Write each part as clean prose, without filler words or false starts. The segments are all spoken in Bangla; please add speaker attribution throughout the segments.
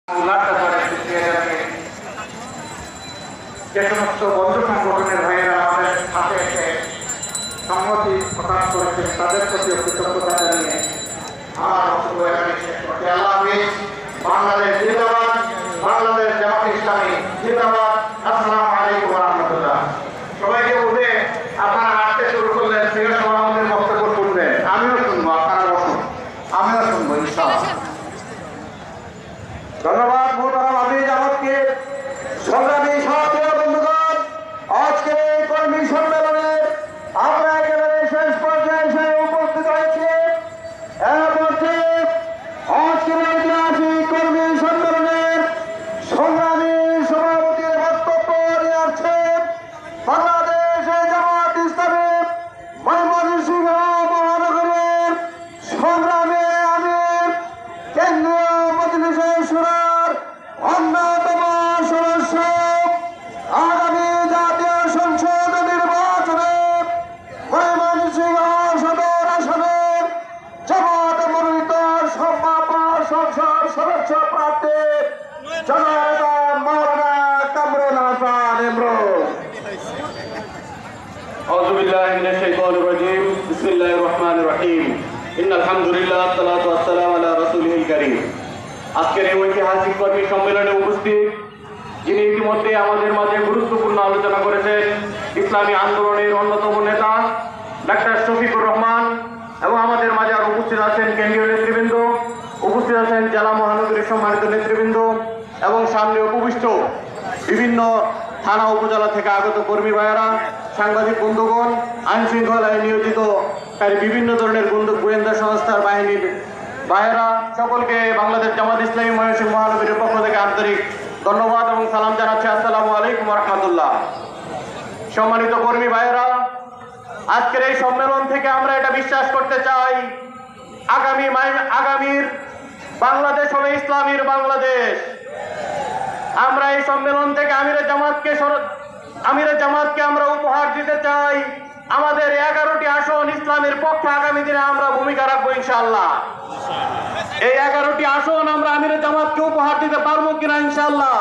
Speaker 1: যে সমস্ত বন্ধু সংগঠনের ভাইয়েরা আমাদের সাথে এসে সম্মতি প্রকাশ করেছেন তাদের প্রতি কৃতজ্ঞতা জানিয়ে আমার বক্তব্য এখানে শেষ করছি। আল্লাহ হাফেজ। বাংলাদেশ জিন্দাবাদ, বাংলাদেশ জামাত ইসলামী জিন্দাবাদ। আসসালামু আলাইকুম ওয়া রাহমাতুল্লাহ। সবাইকে বলে আপনারা হাঁটতে শুরু করলেন, সিগার সভাপতির বক্তব্য শুনবেন, আমিও শুনবো, আপনারা বসুন, আমিও শুনবো ইনশাআল্লাহ। ধন্যবাদ মোহতারাম হাফেজ আহমদকে। সংগ্রামী সাথী বন্ধুগণ, আজকের এই কর্মী সম্মেলনে আমরা একেবারে শেষ পর্যায়ে এসে উপস্থিত হয়েছি। আজকের ঐতিহাসিক কর্মী সম্মেলনের সংগ্রামী সভাপতির বক্তব্য নিয়ে আসছেন বাংলাদেশ জামাত ইসলামী ময়মনসিংহ মহানগরের সংগ্রামী আমির, কেন্দ্রীয় মজলিসের শুরার অন্যতম সদস্য, আগামী জাতীয় সংসদ নির্বাচনে ময়মনসিংহ সদর আসনের জামাত মনোনীত সম্ভাব্য সংসদ সদস্য প্রার্থী জননেতা মাওলানা কামরুল হাসান ইমরুল।
Speaker 2: أعوذ بالله من الشيطان الرجيم بسم الله الرحمن الرحيم إن الحمد لله والصلاة والسلام على رسوله الكريم। আজকের এই ঐতিহাসিক কর্মী সম্মেলনে উপস্থিত যিনি ইতিমধ্যে আমাদের মাঝে গুরুত্বপূর্ণ আলোচনা করেছেন, ইসলামী আন্দোলনের অন্যতম নেতা ডাক্তার শফিকুর রহমান, এবং আমাদের মাঝে আরো উপস্থিত আছেন কেন্দ্রীয় নেতৃবৃন্দ, উপস্থিত আছেন জেলা মহানগরীর সম্মানিত নেতৃবৃন্দ, এবং সামনে উপবিষ্ট বিভিন্ন থানা উপজেলা থেকে আগত কর্মী ভাইয়েরা, সাংবাদিক বন্ধুগণ, আইন শৃঙ্খলায় নিয়োজিত বিভিন্ন ধরনের গোয়েন্দা সংস্থার বাহিনীর ভাইয়েরা, সকলকে বাংলাদেশ জামাত ইসলামী ময়মনসিংহ মহানগরীর পক্ষ থেকে আন্তরিক ধন্যবাদ এবং সালাম জানাচ্ছি। আসসালামু আলাইকুম ওয়া রাহমাতুল্লাহ। সম্মানিত কর্মী ভাইয়েরা, আজকের এই সম্মেলন থেকে আমরা এটা বিশ্বাস করতে চাই, আগামীর বাংলাদেশ হবে ইসলামীর বাংলাদেশ। আমরা এই সম্মেলন থেকে আমিরে জামাতকে আমরা উপহার দিতে চাই। আমাদের 11টি আসন ইসলামের পক্ষে আগামী দিনে আমরা ভূমিকা রাখবো ইনশাআল্লাহ। এই 11টি আসন আমরা আমিরে জামাতকে উপহার দিতে পারবো কিনা ইনশাআল্লাহ।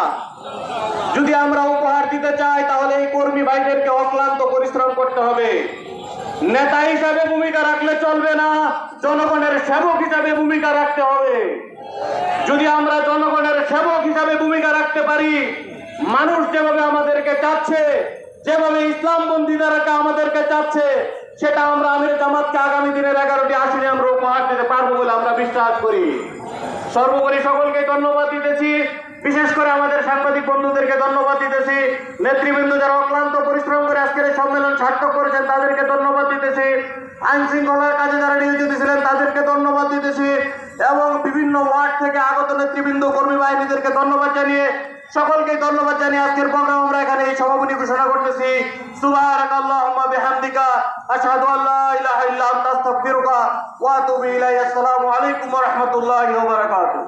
Speaker 2: যদি আমরা উপহার দিতে চাই তাহলে এই কর্মী ভাইদেরকে অক্লান্ত পরিশ্রম করতে হবে। নেতা হিসাবে ভূমিকা রাখলে চলবে না, জনগণের সেবক হিসাবে ভূমিকা রাখতে হবে। যদি আমরা জনগণের সেবক হিসাবে ভূমিকা রাখতে পারি, মানুষ যেভাবে আমাদেরকে চাচ্ছে, যেভাবে ইসলামপন্থীদেরকে আমাদেরকে চাচ্ছে, সেটা আমরা আমিরে জামাতকে আগামী দিনের 11টি আসনে আমরা উপহার দিতে পারবো বলে আমরা বিশ্বাস করি। সর্বোপরি সকলকে ধন্যবাদ দিতেছি, বিশেষ করে আমাদের সাংবাদিক বন্ধুদেরকে ধন্যবাদ দিতেছি, নেতৃবৃন্দ যারা অক্লান্ত পরিশ্রম করে আজকের এই সম্মেলন সার্থক করেছেন তাদেরকে ধন্যবাদ দিতেছি, আইন শৃঙ্খলার কাজে যারা নিয়োজিত ছিলেন তাদেরকে ধন্যবাদ দিতেছি, এবং বিভিন্ন ওয়ার্ড থেকে আগত নেতৃবৃন্দ কর্মী বাহিনীদেরকে ধন্যবাদ জানিয়ে সকলকে ধন্যবাদ জানিয়ে আজকের প্রোগ্রাম আমরা এখানে এই সমাপনী ঘোষণা করতেছি। সুবহানাকাল্লাহুম্মা বিহামদিকা আশহাদু আল্লা ইলাহা ইল্লা আনতা আস্তাগফিরুকা ওয়া আতুবু ইলাইক। আসসালামু আলাইকুম ওয়া রাহমাতুল্লাহি ওয়া বারাকাতুহু।